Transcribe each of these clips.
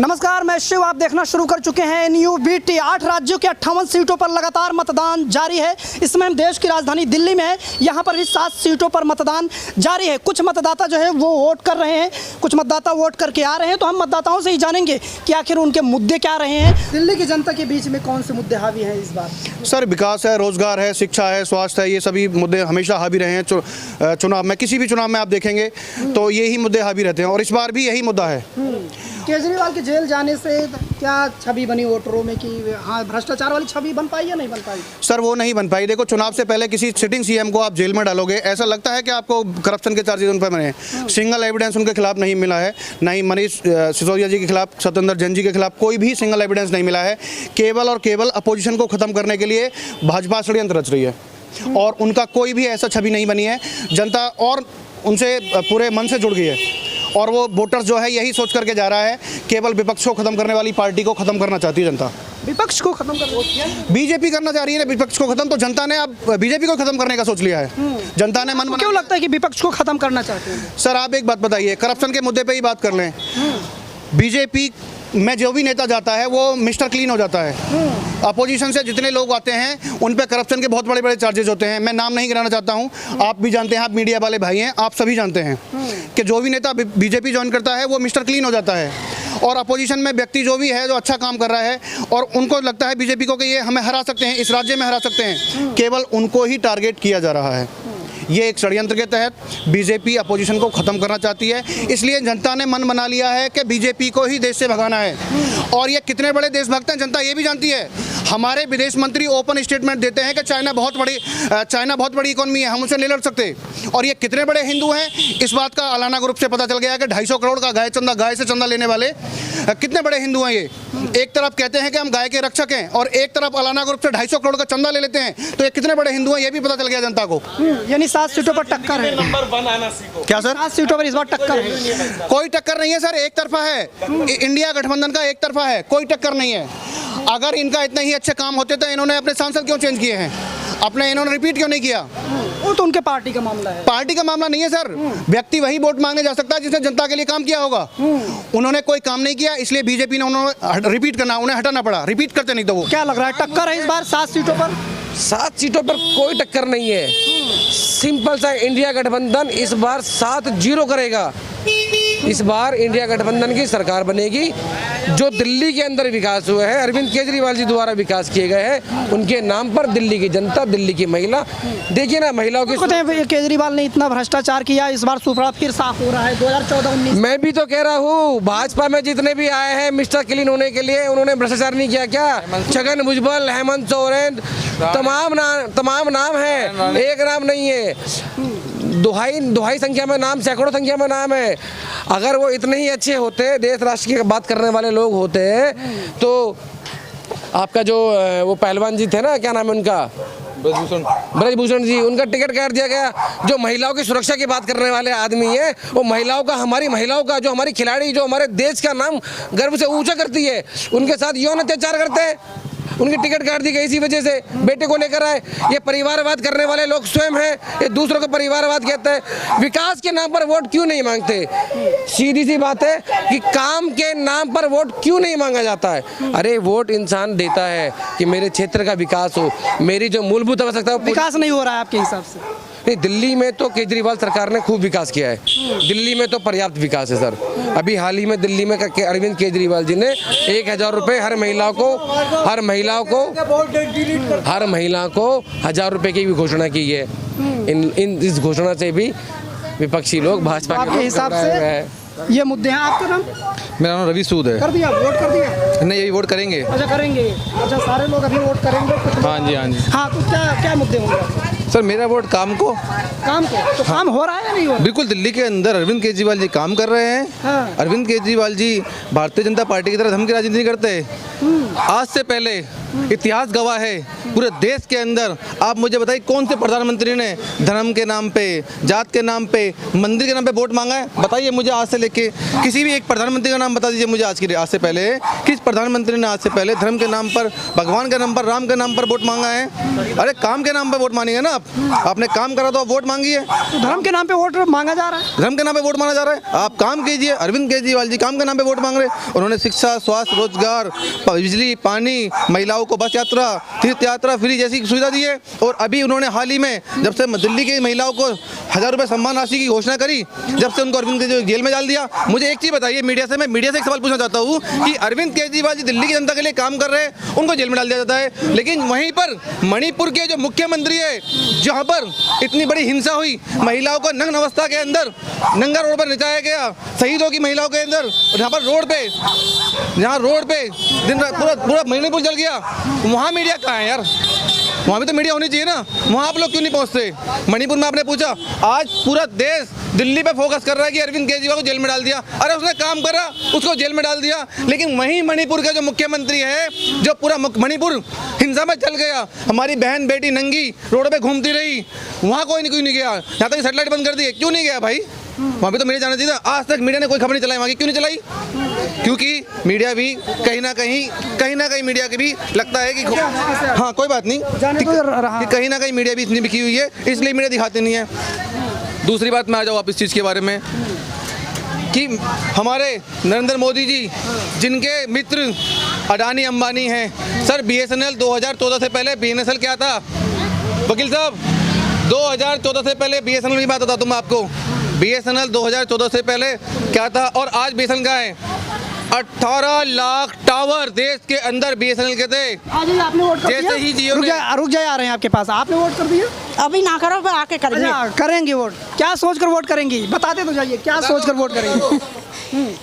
नमस्कार, मैं शिव। आप देखना शुरू कर चुके हैं NUBT। 8 राज्यों के 58 सीटों पर लगातार मतदान जारी है। इसमें हम देश की राजधानी दिल्ली में है, यहाँ पर भी 7 सीटों पर मतदान जारी है। कुछ मतदाता जो है वो वोट कर रहे हैं, कुछ मतदाता वोट करके आ रहे हैं। तो हम मतदाताओं से ही जानेंगे कि आखिर उनके मुद्दे क्या रहे हैं। दिल्ली की जनता के बीच में कौन से मुद्दे हावी हैं इस बार? सर, विकास है, रोजगार है, शिक्षा है, स्वास्थ्य है, ये सभी मुद्दे हमेशा हावी रहे हैं। चुनाव में, किसी भी चुनाव में आप देखेंगे तो यही मुद्दे हावी रहते हैं और इस बार भी यही मुद्दा है। केजरीवाल के जेल जाने से क्या छवि बनी वोटरों में कि हाँ भ्रष्टाचार वाली छवि बन पाई या नहीं बन पाई? सर, वो नहीं बन पाई। देखो, चुनाव से पहले किसी सिटिंग सीएम को आप जेल में डालोगे, ऐसा लगता है कि आपको करप्शन के चार्जेस उन पर बने। सिंगल एविडेंस उनके खिलाफ नहीं मिला है, ना ही मनीष सिसोदिया जी के खिलाफ, सत्येंद्र जैन जी के खिलाफ कोई भी सिंगल एविडेंस नहीं मिला है। केवल और केवल अपोजिशन को खत्म करने के लिए भाजपा षड्यंत्र रच रही है और उनका कोई भी ऐसा छवि नहीं बनी है। जनता और उनसे पूरे मन से जुड़ गई है और वो वोटर्स जो है यही सोच करके जा रहा है, केवल विपक्ष को खत्म करने वाली पार्टी को खत्म करना चाहती है जनता। विपक्ष को खत्म कर बीजेपी करना चाह रही है ना विपक्ष को खत्म, तो जनता ने अब बीजेपी को खत्म करने का सोच लिया है। जनता ने मन क्यों लगता है कि विपक्ष को खत्म करना चाहते हैं? सर, आप एक बात बताइए, करप्शन के मुद्दे पे ही बात कर लें। बीजेपी में जो भी नेता जाता है वो मिस्टर क्लीन हो जाता है। अपोजिशन से जितने लोग आते हैं उन पे करप्शन के बहुत बड़े बड़े चार्जेस होते हैं। मैं नाम नहीं गिनाना चाहता हूँ, आप भी जानते हैं, आप मीडिया वाले भाई हैं, आप सभी जानते हैं कि जो भी नेता बीजेपी ज्वाइन करता है वो मिस्टर क्लीन हो जाता है। और अपोजिशन में व्यक्ति जो भी है जो अच्छा काम कर रहा है और उनको लगता है बीजेपी को कि ये हमें हरा सकते हैं, इस राज्य में हरा सकते हैं, केवल उनको ही टारगेट किया जा रहा है। ये एक षड्यंत्र के तहत बीजेपी अपोजिशन को ख़त्म करना चाहती है। इसलिए जनता ने मन बना लिया है कि बीजेपी को ही देश से भगाना है। और ये कितने बड़े देशभक्त हैं जनता ये भी जानती है। हमारे विदेश मंत्री ओपन स्टेटमेंट देते हैं कि चाइना बहुत बड़ी इकोनॉमी है, हम उनसे नहीं लड़ सकते। और ये कितने बड़े हिंदू हैं इस बात का अलाना ग्रुप से पता चल गया कि 250 करोड़ का गाय से चंदा लेने वाले कितने बड़े हिंदू हैं ये। एक तरफ कहते हैं कि हम गाय के रक्षक हैं और एक तरफ अलाना ग्रुप से 250 करोड़ का चंदा ले लेते हैं, तो ये कितने बड़े हिंदू हैं ये भी पता चल गया जनता को। यानी 7 सीटों पर टक्कर है। नंबर 1 आना सीखो। क्या सर? 7 सीटों पर इस बार टक्कर है? कोई टक्कर नहीं है सर, एक तरफा है। इंडिया गठबंधन का एक तरफा है, कोई टक्कर नहीं है। अगर इनका इतने ही अच्छे काम होते तो इन्होंने अपने सांसद क्यों चेंज किए हैं, इन्होंने रिपीट क्यों नहीं किया? वो तो उनके पार्टी का मामला है। पार्टी का मामला नहीं है सर। व्यक्ति वही वोट मांगने जा सकता है जिसने जनता के लिए काम किया होगा। उन्होंने कोई काम नहीं किया, इसलिए बीजेपी ने उन्होंने रिपीट करना, उन्हें हटाना पड़ा। रिपीट करते नहीं तो वो क्या लग रहा है टक्कर है इस बार 7 सीटों पर? 7 सीटों पर कोई टक्कर नहीं है। सिंपल सा इंडिया गठबंधन इस बार 7-0 करेगा। इस बार इंडिया गठबंधन की सरकार बनेगी। जो दिल्ली के अंदर विकास हुए हैं, अरविंद केजरीवाल जी द्वारा विकास किए गए हैं, उनके नाम पर दिल्ली की जनता, दिल्ली की महिला, देखिए ना महिलाओं की। केजरीवाल ने इतना भ्रष्टाचार किया, इस बार सुपड़ा फिर साफ हो रहा है 2014-19। मैं भी तो कह रहा हूँ, भाजपा में जितने भी आए हैं मिस्टर क्लीन होने के लिए, उन्होंने भ्रष्टाचार नहीं किया क्या? छगन भुजबल, हेमंत सोरेन, तमाम नाम है, एक नाम नहीं है। दुहाई संख्या में नाम, सैकड़ों संख्या में नाम है। अगर वो इतने ही अच्छे होते, देश राष्ट्र की बात करने वाले लोग होते, तो आपका जो वो पहलवान जी थे ना, क्या नाम है उनका, ब्रजभूषण जी, उनका टिकट काट दिया गया। जो महिलाओं की सुरक्षा की बात करने वाले आदमी है, वो महिलाओं का, हमारी महिलाओं का, जो हमारी खिलाड़ी, जो हमारे देश का नाम गर्व से ऊंचा करती है, उनके साथ यौन अत्याचार करते हैं। उनकी टिकट काट दी गई इसी वजह से, बेटे को लेकर आए। ये परिवारवाद करने वाले लोग स्वयं हैं, ये दूसरों को परिवारवाद कहते हैं। विकास के नाम पर वोट क्यों नहीं मांगते? सीधी सी बात है कि काम के नाम पर वोट क्यों नहीं मांगा जाता है? अरे वोट इंसान देता है कि मेरे क्षेत्र का विकास हो, मेरी जो मूलभूत आवश्यकता हो। विकास नहीं हो रहा है आपके हिसाब से? नहीं, दिल्ली में तो केजरीवाल सरकार ने खूब विकास किया है। दिल्ली में तो पर्याप्त विकास है सर। अभी हाल ही में दिल्ली में अरविंद केजरीवाल जी ने 1000 रुपये हर महिला को 1000 रुपये की भी घोषणा की है। इस घोषणा से भी विपक्षी लोग, भाजपा के हिसाब से ये मुद्दे हैं। आपका नाम? मेरा नाम रवि सूद है। कर दिया, वोट कर दिया? नहीं, यही वोट करेंगे। अच्छा करेंगे। अच्छा, सारे लोग अभी वोट करेंगे? हाँ जी, हाँ जी। हाँ, तो क्या मुद्दे होंगे सर? मेरा वोट काम को। काम को? तो हाँ। काम हो रहा है या नहीं हो रहा? बिल्कुल, दिल्ली के अंदर अरविंद केजरीवाल जी काम कर रहे हैं। हाँ। अरविंद केजरीवाल जी भारतीय जनता पार्टी की तरह धमकी राजनीति नहीं करते। आज से पहले इतिहास गवाह है पूरे देश के अंदर। आप मुझे बताइए कौन से प्रधानमंत्री ने धर्म के नाम पे, जात के नाम पे, मंदिर के नाम पे वोट मांगा है? बताइए मुझे आज से लेके किसी भी एक प्रधानमंत्री का नाम बता दीजिए मुझे आज से पहले किस प्रधानमंत्री ने आज से पहले धर्म के नाम पर, भगवान के नाम पर, राम के नाम पर वोट मांगा है? अरे काम के नाम पे वोट मांगेंगे ना आप। आपने काम करा तो आप वोट मांगिए। तो धर्म के नाम पे वोट मांगा जा रहा है। धर्म के नाम पे वोट मांगा जा रहा है। आप काम कीजिए। अरविंद केजरीवाल जी काम के नाम पे वोट मांग रहे हैं। उन्होंने शिक्षा, स्वास्थ्य, रोजगार, बिजली, पानी, महिलाओं को बस यात्रा, तीर्थ यात्रा फ्री जैसी सुविधा दी है। और अभी उन्होंने हाल ही में जब से दिल्ली की महिलाओं को 1000 रुपये सम्मान राशि की घोषणा करी, जब से उनको अरविंद केजरीवाल जेल में डाल दिया। मुझे एक चीज़ बताइए, मैं मीडिया से एक सवाल पूछना चाहता हूँ कि अरविंद केजरीवाल जी दिल्ली की जनता के लिए काम कर रहे हैं, उनको जेल में डाल दिया जाता है, लेकिन वहीं पर मणिपुर के जो मुख्यमंत्री है, जहाँ पर इतनी बड़ी हिंसा हुई, महिलाओं को नग्न अवस्था के अंदर नंगा रोड पर नचाया गया, शहीदों की महिलाओं के अंदर, जहाँ रोड पे दिन रात पूरा मणिपुर जल गया, वहाँ मीडिया कहाँ है यार? वहाँ भी तो मीडिया होनी चाहिए ना। वहाँ आप लोग क्यों नहीं पहुँचते? मणिपुर में आपने पूछा, आज पूरा देश दिल्ली पे फोकस कर रहा है कि अरविंद केजरीवाल को जेल में डाल दिया। अरे उसने काम करा, उसको जेल में डाल दिया, लेकिन वहीं मणिपुर का जो मुख्यमंत्री है, जो पूरा मणिपुर हिंसा में जल गया, हमारी बहन बेटी नंगी रोड पे घूमती रही, वहाँ कोई नहीं गया। यहाँ तक सेटेलाइट बंद कर दी, क्यों नहीं गया भाई? वहाँ भी तो मीडिया जाना चाहिए था। आज तक मीडिया ने कोई खबर नहीं चलाई, वहाँ की क्यों नहीं चलाई? क्योंकि मीडिया भी कहीं ना कहीं मीडिया की भी लगता है कि हाँ कोई बात नहीं, कि कहीं ना कहीं मीडिया भी इतनी बिकी हुई है, इसलिए मीडिया दिखाती नहीं है। दूसरी बात मैं आ जाऊँ आप इस चीज़ के बारे में कि हमारे नरेंद्र मोदी जी, जिनके मित्र अडानी अंबानी हैं, सर BSNL 2014 से पहले BNSL क्या था? वकील साहब 2014 से पहले BSNL की बात बताता हूँ मैं आपको। BSNL 2014 से पहले क्या था और आज BSNL का है? 18 लाख टावर देश के अंदर BSNL के थे। आज ही आपने वोट कर दिया? जैसे ही जियो रुक जाए, आ रहे हैं आपके पास। आपने वोट कर दिया? अभी ना करो, पर आके करेंगे। अच्छा, करेंगे वोट। क्या सोच कर वोट करेंगी? बताते तो जाइए, क्या सोच कर वोट करेंगी?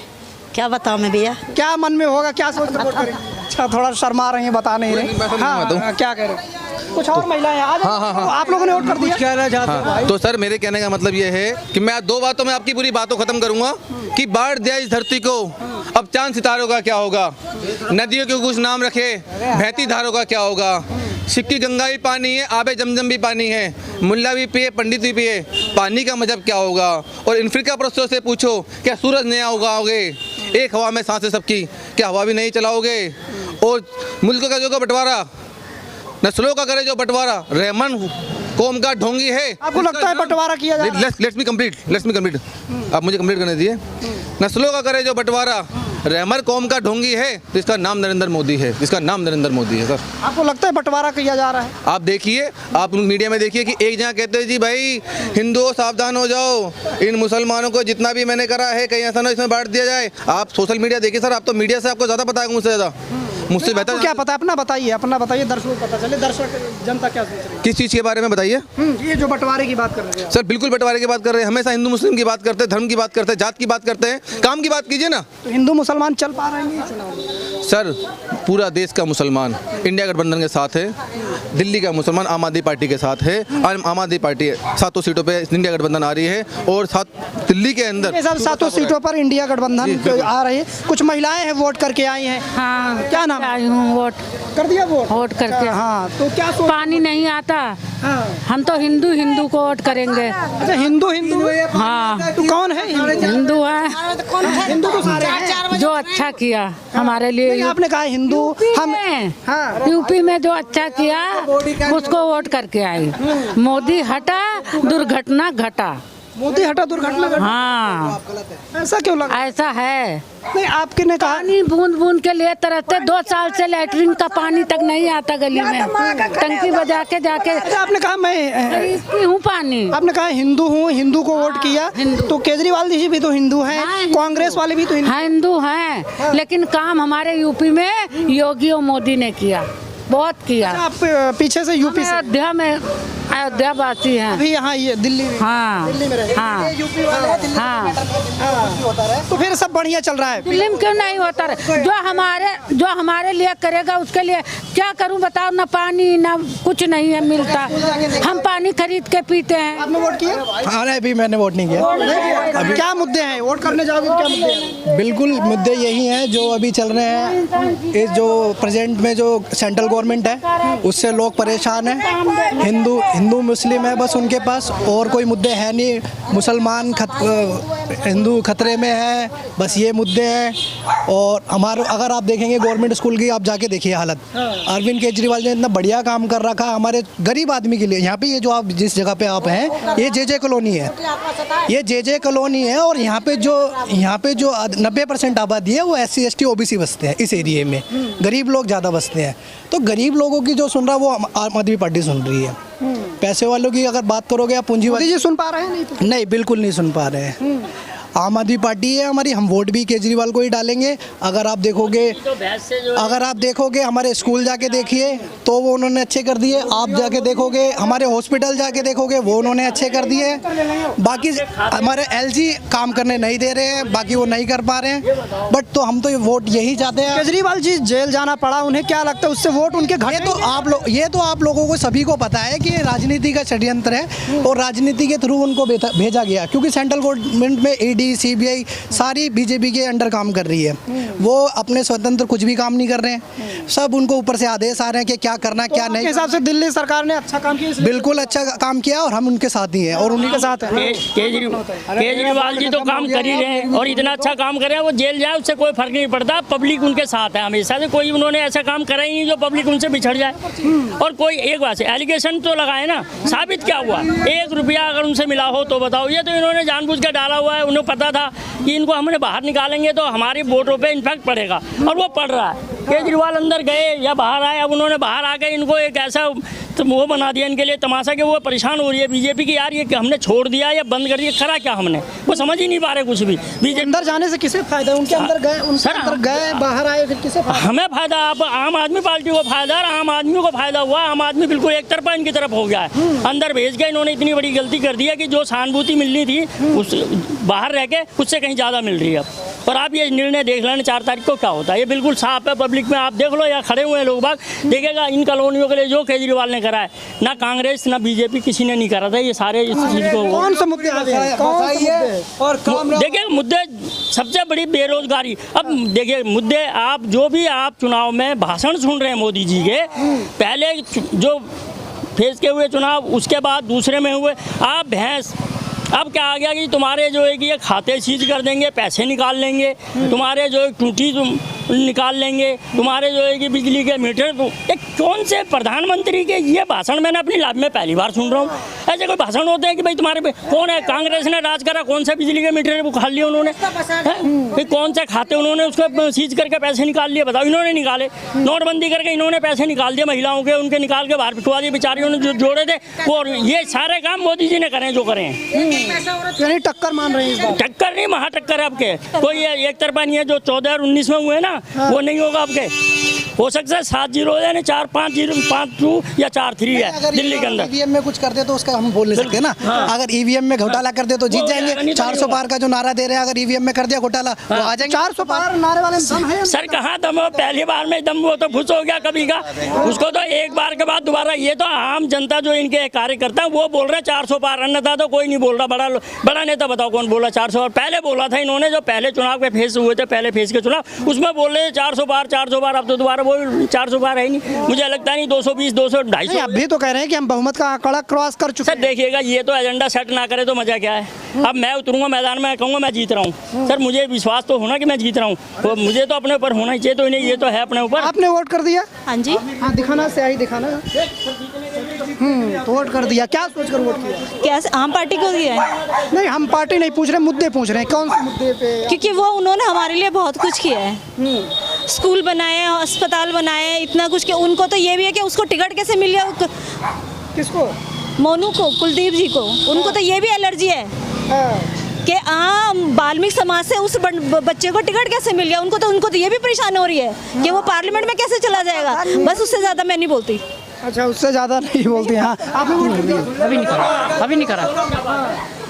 क्या बताऊँ मैं भैया? क्या मन में होगा, क्या सोच कर वोट करेंगी? अच्छा, थोड़ा शर्मा रही हैं, बता नहीं रहे। हाँ, क्या कह रहे? कुछ और महिलाएं आज आप लोगों ने वोट कर दिया? तो सर मेरे कहने का मतलब ये है कि मैं 2 बातों में आपकी पूरी बातों खत्म करूंगा कि बाढ़ दिया इस धरती को, अब चांद सितारों का क्या होगा? नदियों के कुछ नाम रखे, बहती धारों का क्या होगा? सिक्की गंगा भी पानी है, आबे जमजम भी पानी है, मुल्ला भी पिए, पंडित भी पिए, पानी का मजहब क्या होगा? और अफ्रीका परस्तों से पूछो, क्या सूरज नया उगाओगे? एक हवा में सांसें सबकी, क्या हवा भी नहीं चलाओगे? और मुल्क का जो बंटवारा, नस्लों का करे जो बंटवारा, रहमान कौम का ढोंगी है। आपको लगता है बंटवारा किया जा रहा है? लेट्स मी कंप्लीट आप मुझे कंप्लीट करने दिए। नस्लों का करे जो बंटवारा, रहमान कौम का ढोंगी है, जिसका नाम नरेंद्र मोदी है, सर। आपको लगता है बंटवारा किया जा रहा है? आप देखिए, आप मीडिया में देखिए कि एक जगह कहते हैं जी भाई हिंदुओं सावधान हो जाओ, इन मुसलमानों को जितना भी मैंने करा है कहीं ऐसा ना इसमें बांट दिया जाए। आप सोशल मीडिया देखिए सर, आप तो मीडिया से आपको ज़्यादा पता है मुझसे ज़्यादा, मुझसे बेहतर। क्या पता? अपना बताइए, दर्शकों को पता चले, दर्शक जनता क्या सोच रही है। किस चीज़ के बारे में बताइए? ये जो बंटवारे की बात कर रहे हैं सर, बिल्कुल बंटवारे की बात कर रहे हैं। हमेशा हिंदू मुस्लिम की बात करते हैं, धर्म की बात करते हैं, जात की बात करते हैं, काम की बात कीजिए ना। तो हिंदू मुसलमान चल पा रहे हैं चुनाव में? सर, पूरा देश का मुसलमान इंडिया गठबंधन के साथ है, दिल्ली का मुसलमान आम आदमी पार्टी के साथ है। आम आदमी पार्टी 7 सीटों पे इंडिया गठबंधन आ रही है और 7 दिल्ली के अंदर 7 सीटों पर इंडिया गठबंधन आ रही है। कुछ महिलाएं हैं वोट करके आई हैं। हाँ, क्या नाम? आई हूँ, वोट कर दिया वोट करके। हाँ, तो क्या सोच? पानी नहीं आता, हाँ। हम तो हिंदू को वोट करेंगे। अच्छा, हिंदू हाँ, तो कौन है हिंदू है, हिंदू तो सारे हैं। जो अच्छा किया हमारे लिए। नहीं, आपने कहा हिंदू, हम हाँ। यूपी में जो अच्छा किया उसको वोट करके आई। मोदी हटा, दुर्घटना घटा। मोदी हटा, दुर्घटना घटा। हाँ, ऐसा क्यों लगा? ऐसा है। नहीं, आपके ने कहा पानी बूंद बूंद के लिए तरसते, 2 साल से लैटरिन का पानी तक नहीं आता गली में, टंकी बजा के जाके। अच्छा, आपने कहा मैं खरीदती हूँ पानी। आपने कहा हिंदू हूँ, हिंदू को वोट किया, तो केजरीवाल जी भी तो हिंदू हैं, हाँ, कांग्रेस वाले भी तो हिंदू हैं, लेकिन काम हमारे यूपी में योगी और मोदी ने किया, बहुत किया। आप पीछे से यूपी से अयोध्या में अयोध्या वासी हैं। अभी यहाँ ये दिल्ली में, हाँ दिल्ली में रहते हैं। हाँ ये यूपी वाले हैं, दिल्ली हाँ। में कुछ होता रहे तो फिर सब बढ़िया चल रहा है। दिल्ली में क्यों नहीं होता रहे? जो हमारे लिए करेगा उसके लिए क्या करूं बताओ? ना पानी ना कुछ नहीं है मिलता, हम पानी खरीद के पीते हैं। आपने वोट किया? अरे अभी मैंने वोट नहीं किया। अभी क्या मुद्दे हैं? वोट करने जाओगे तो क्या मुद्दे हैं? बिल्कुल मुद्दे यही हैं जो अभी चल रहे हैं। इस जो प्रेजेंट में जो सेंट्रल गवर्नमेंट है उससे लोग परेशान हैं। हिंदू मुस्लिम है बस उनके पास, और कोई मुद्दे है नहीं। मुसलमान हिंदू खतरे में है, बस ये मुद्दे हैं। और हमारे अगर आप देखेंगे गवर्नमेंट स्कूल की, आप जाके देखिए हालत। अरविंद केजरीवाल ने इतना बढ़िया काम कर रखा हमारे गरीब आदमी के लिए। यहाँ पे ये जो आप जिस जगह पे आप हैं ये जे कॉलोनी है, ये जे कॉलोनी है। और यहाँ पे जो 90% आबादी है वो SC ST OBC बसते हैं इस एरिया में। गरीब लोग ज़्यादा बसते हैं, तो गरीब लोगों की जो सुन रहा है वो आम आदमी पार्टी सुन रही है। पैसे वालों की अगर बात करोगे आप, पूंजीवादी जी सुन पा रहे हैं? नहीं, बिल्कुल नहीं सुन पा रहे हैं। आम आदमी पार्टी है हमारी, हम वोट भी केजरीवाल को ही डालेंगे। अगर आप देखोगे हमारे स्कूल जाके देखिए तो वो उन्होंने अच्छे कर दिए। आप जाके देखोगे हमारे हॉस्पिटल जाके देखोगे वो उन्होंने अच्छे कर दिए। बाकी हमारे LG काम करने नहीं दे रहे हैं, बाकी वो नहीं कर पा रहे हैं। बट तो हम तो ये वोट यही चाहते हैं। केजरीवाल जी जेल जाना पड़ा, उन्हें क्या लगता है उससे वोट उनके घटे? ये तो आप लोगों को सभी को पता है कि ये राजनीति का षड्यंत्र है और राजनीति के थ्रू उनको भेजा गया, क्योंकि सेंट्रल गवर्नमेंट में ED CBI सारी BJP के अंडर काम कर रही है। वो अपने स्वतंत्र कुछ भी काम नहीं कर रहे हैं, सब उनको ऊपर से आदेश आ रहे हैं कि क्या करना क्या नहीं। हिसाब से दिल्ली सरकार ने अच्छा काम किया? बिल्कुल अच्छा काम किया और हम उनके साथ ही हैं और उन्हीं के साथ हैं। केजरीवाल जी तो काम कर ही रहे हैं और इतना अच्छा काम कर रहे हैं, वो जेल जाए उससे कोई फर्क नहीं पड़ता। पब्लिक उनके साथ है हमेशा से, कोई उन्होंने ऐसा काम करा ही नहीं जो पब्लिक उनसे बिछड़ जाए। और कोई एक बात है, एलिगेशन तो लगाए ना, साबित क्या हुआ? 1 रुपया अगर उनसे मिला हो तो बताओ। ये तो इन्होंने जानबूझ कर डाला हुआ है, उन्हें पता था कि इनको हमने बाहर निकालेंगे तो हमारे वोटों पे इम्पैक्ट पड़ेगा, और वो पड़ रहा है। केजरीवाल अंदर गए या बाहर आए, अब उन्होंने बाहर आके इनको एक ऐसा तो वो बना दिया इनके लिए तमाशा कि वो परेशान हो रही है बीजेपी की। यार ये हमने छोड़ दिया या बंद कर दिया, करा क्या हमने? वो समझ ही नहीं पा रहे कुछ भी। बीजेपी अंदर जाने से किसे फायदा? उनके अंदर गए, उनके अंदर गए, बाहर आए, फिर किसे फायदा? हमें फायदा, आप आम आदमी पार्टी को फायदा, आम आदमी को फायदा हुआ। आम आदमी बिल्कुल एक तरफा इनकी तरफ हो गया है। अंदर भेज के इन्होंने इतनी बड़ी गलती कर दी है कि जो सहानुभूति मिलनी थी उस बाहर रह के उससे कहीं ज़्यादा मिल रही है अब। और आप ये निर्णय देख लेना 4 तारीख को क्या होता है, ये बिल्कुल साफ है। पब्लिक में आप देख लो, या खड़े हुए हैं लोग बाग, देखेगा इन कॉलोनियों के लिए जो केजरीवाल ने करा है, ना कांग्रेस ना BJP किसी ने नहीं करा था। ये सारे इस चीज़ को कौन से मुद्दे और देखिए मुद्दे सबसे बड़ी बेरोजगारी। अब देखिए मुद्दे, आप जो भी आप चुनाव में भाषण सुन रहे हैं मोदी जी के, पहले जो फेज के हुए चुनाव, उसके बाद दूसरे में हुए, आप भैंस अब क्या आ गया कि तुम्हारे जो है कि ये खाते सीज कर देंगे, पैसे निकाल लेंगे, तुम्हारे जो है टूटी निकाल लेंगे, तुम्हारे जो है कि बिजली के मीटर। एक कौन से प्रधानमंत्री के ये भाषण मैंने अपनी लाइफ में पहली बार सुन रहा हूँ। ऐसे कोई भाषण होते हैं कि भाई तुम्हारे पे कौन है? कांग्रेस ने राज करा, कौन से बिजली के मीटर वो खा लिए उन्होंने? कौन से खाते उन्होंने उसको सीज करके पैसे निकाल लिए? बताओ, इन्होंने निकाले। नोटबंदी करके इन्होंने पैसे निकाल दिए महिलाओं के, उनके निकाल के बाहर पिटवा दिए बेचारियों ने जो जोड़े थे। और ये सारे काम मोदी जी ने करे जो करे हैं। यानी टक्कर मान रहे हैं इस बार? टक्कर नहीं, महा टक्कर है आपके। कोई एक तरफा नहीं है। जो 14 और 19 में हुए ना, वो नहीं होगा आपके। हो सकता है 7-0 हो जाए, 4-5-0, 5-2 या 4-3 है दिल्ली के अंदर। EVM में कुछ कर दे तो उसका हम बोल नहीं सकते ना। अगर EVM में घोटाला कर दे तो जीत जाएंगे। 400 पार का जो नारा दे रहे हैं, अगर EVM में कर दिया घोटाला तो आ जाएंगे। 400 पार नारे वाले में दम है? सर कहाँ दम है? पहली बार में दम, वो तो खुश हो गया कभी का, उसको तो एक बार के बाद दोबारा। ये तो आम जनता जो इनके कार्यकर्ता है वो बोल रहे हैं 400 पार, अन्यथा तो कोई नहीं बोल रहा। बड़ा नेता बताओ कौन बोला 400 पार? पहले बोला था इन्होंने, जो पहले चुनाव के फेज हुए थे, पहले फेज के चुनाव, उसमें बोल रहे 400 पार 400 पार। अब तो दोबारा वो 400 पार है नहीं, मुझे लगता नहीं। 220, 200, 250 अभी तो कह रहे हैं कि हम बहुमत का आंकड़ा क्रॉस कर चुके हैं। सर देखिएगा, ये तो एजेंडा सेट ना करे तो मजा क्या है? अब मैं उतरूंगा मैदान में, कहूँगा मैं जीत रहा हूँ। सर मुझे विश्वास तो होना कि मैं जीत रहा हूँ, मुझे तो अपने ऊपर होना ही चाहिए। तो इन्हें ये तो है अपने ऊपर। आपने वोट कर दिया? हाँ जी। हाँ दिखाना, स्याही दिखाना। तो वोट कर दिया, क्या सोच कर वोट किया? क्या आम पार्टी को दिया है? नहीं, हम पार्टी नहीं पूछ रहे, मुद्दे पूछ रहे हैं। कौन से मुद्दे पे? क्योंकि वो उन्होंने हमारे लिए बहुत कुछ किया है। स्कूल बनाए, अस्पताल बनाए, इतना कुछ किया। उनको तो ये भी है कि उसको टिकट कैसे मिल गया। किसको? मोनू को, कुलदीप जी को। उनको तो ये भी एलर्जी है कि वाल्मीकि समाज से उस बच्चे को टिकट कैसे मिल गया। उनको तो ये भी परेशान हो रही है कि वो पार्लियामेंट में कैसे चला जाएगा। बस उससे ज़्यादा मैं नहीं बोलती। अच्छा, उससे ज़्यादा नहीं बोलती हैं। हाँ, आपने वोट कर दिया? अभी नहीं करा, अभी नहीं करा,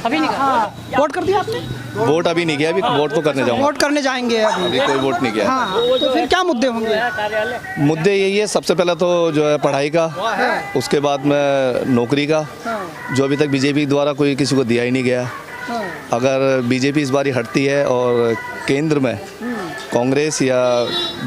अभी नहीं करा। हाँ, वोट कर दिया आपने? वोट अभी नहीं किया, अभी वोट तो करने जाऊंगा। वोट करने जाएंगे अभी? अभी कोई वोट नहीं किया। हाँ, तो फिर क्या मुद्दे होंगे? मुद्दे यही है, सबसे पहले तो जो है पढ़ाई का, उसके बाद में नौकरी का, जो अभी तक बीजेपी द्वारा कोई किसी को दिया ही नहीं गया। अगर बीजेपी इस बारी हटती है और केंद्र में कांग्रेस या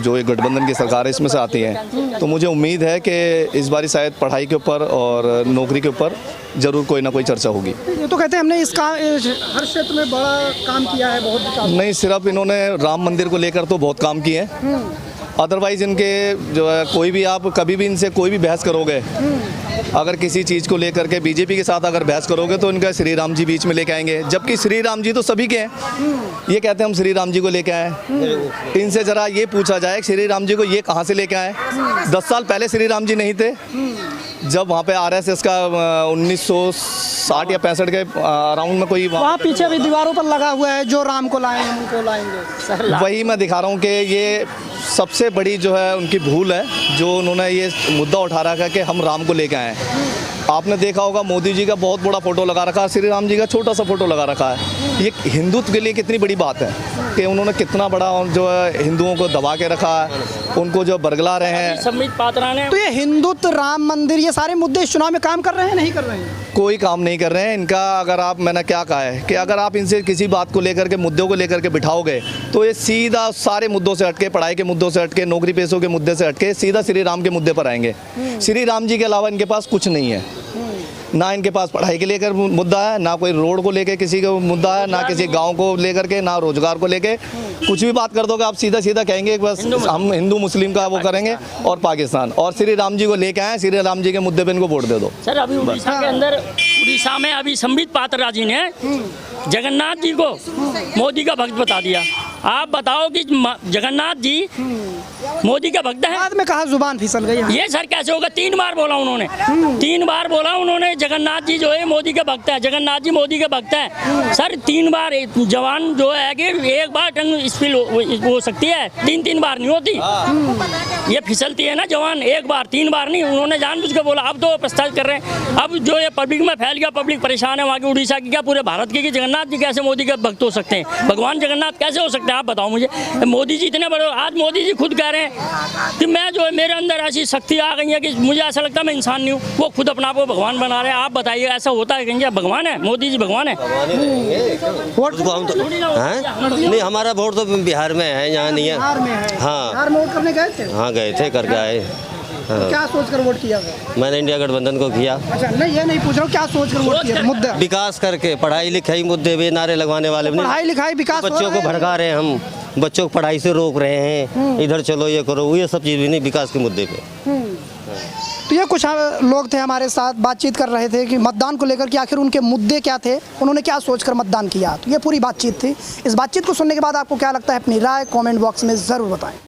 जो एक गठबंधन की सरकार है इसमें से आती है, तो मुझे उम्मीद है कि इस बारी शायद पढ़ाई के ऊपर और नौकरी के ऊपर ज़रूर कोई ना कोई चर्चा होगी। ये तो कहते हैं हमने हर क्षेत्र में बड़ा काम किया है, बहुत विकास। नहीं, सिर्फ इन्होंने राम मंदिर को लेकर तो बहुत काम किए हैं, अदरवाइज इनके जो है कोई भी आप कभी भी इनसे कोई भी बहस करोगे, अगर किसी चीज़ को लेकर के बीजेपी के साथ अगर बहस करोगे तो इनका श्री राम जी बीच में लेके आएंगे, जबकि श्री राम जी तो सभी के हैं। ये कहते हैं हम श्री राम जी को लेके आए। इनसे ज़रा ये पूछा जाए श्री राम जी को ये कहाँ से लेके आए? 10 साल पहले श्री राम जी नहीं थे, जब वहाँ पे RSS का 1960 या 65 के अराउंड में कोई वहाँ पीछे भी दीवारों पर लगा हुआ है, जो राम को लाए हम उनको लाएंगे। वही मैं दिखा रहा हूँ कि ये सबसे बड़ी जो है उनकी भूल है, जो उन्होंने ये मुद्दा उठा रखा है कि हम राम को लेके आए हैं। आपने देखा होगा मोदी जी का बहुत बड़ा फोटो लगा रखा है, श्री राम जी का छोटा सा फोटो लगा रखा है। ये हिंदुत्व के लिए कितनी बड़ी बात है कि उन्होंने कितना बड़ा जो है हिंदुओं को दबा के रखा है, उनको जो बरगला रहे हैं। संबित पात्रा ने तो ये हिंदुत्व, राम मंदिर, ये सारे मुद्दे इस चुनाव में काम कर रहे हैं, नहीं कर रहे हैं? कोई काम नहीं कर रहे हैं इनका। अगर आप, मैंने क्या कहा है कि अगर आप इनसे किसी बात को लेकर के, मुद्दों को लेकर के बिठाओगे तो ये सीधा सारे मुद्दों से हटके, पढ़ाई के मुद्दों से हटके, नौकरी पेशों के मुद्दे से हटके सीधा श्री राम के मुद्दे पर आएंगे। श्री राम जी के अलावा इनके पास कुछ नहीं है, ना इनके पास पढ़ाई के लेकर मुद्दा है, ना कोई रोड को लेकर किसी का मुद्दा है, ना किसी गांव को लेकर के, ना रोजगार को लेकर। कुछ भी बात कर दोगे आप सीधा सीधा कहेंगे बस हम हिंदू मुस्लिम का वो करेंगे और पाकिस्तान, और श्री राम जी को लेके आए, श्री राम जी के मुद्दे पे इनको वोट दे दो। सर, अभी उड़ीसा के अंदर, उड़ीसा में अभी संबित पात्रा जी ने जगन्नाथ जी को मोदी का भक्त बता दिया। आप बताओ कि जगन्नाथ जी मोदी का भक्त है? बाद में कहा जुबान फिसल गई। ये सर कैसे होगा? 3 बार बोला उन्होंने, 3 बार बोला उन्होंने जगन्नाथ जी जो है मोदी के भक्त है, जगन्नाथ जी मोदी के भक्त है। सर 3 बार जवान जो है कि एक बार टंग स्पिल हो सकती है, 3 बार नहीं होती। ये फिसलती है ना जवान, एक बार, 3 बार नहीं। उन्होंने जानबूझ के बोला। अब तो प्रस्तावित कर रहे हैं, अब जो ये पब्लिक में फैल गया, पब्लिक परेशान है वहाँ की, उड़ीसा की क्या पूरे भारत की, कि जगन्नाथ जी कैसे मोदी के भक्त हो सकते हैं, भगवान जगन्नाथ कैसे हो सकते हैं? आप बताओ मुझे। मोदी जी इतने बड़े, आज मोदी जी खुद कह रहे हैं कि मैं जो है मेरे अंदर ऐसी शक्ति आ गई है कि मुझे ऐसा लगता है मैं इंसान नहीं हूँ। वो खुद अपना आप को भगवान बना रहे हैं। आप बताइए ऐसा होता है कहीं? भगवान है मोदी जी? भगवान है? वोट को हम तो नहीं, हमारा वोट तो बिहार में है, यहाँ नहीं है। हाँ, बिहार में वोट करने गए थे? हाँ गए थे, करके आए। तो क्या सोचकर वोट किया? मैंने इंडिया गठबंधन को किया। अच्छा, नहीं ये नहीं पूछ रहा हूँ, क्या सोचकर वोट किया? मुद्दा विकास करके, पढ़ाई लिखाई मुद्दे पे नारे लगवाने वाले नहीं। पढ़ाई लिखाई विकास बच्चों को भड़का रहे हैं, हम बच्चों को पढ़ाई से रोक रहे हैं, इधर चलो ये करो, ये सब चीज़ भी नहीं, विकास के मुद्दे पे। तो ये कुछ लोग थे हमारे साथ, बातचीत कर रहे थे कि मतदान को लेकर के आखिर उनके मुद्दे क्या थे, उन्होंने क्या सोचकर मतदान किया। तो ये पूरी बातचीत थी। इस बातचीत को सुनने के बाद आपको क्या लगता है? अपनी राय कमेंट बॉक्स में ज़रूर बताएं।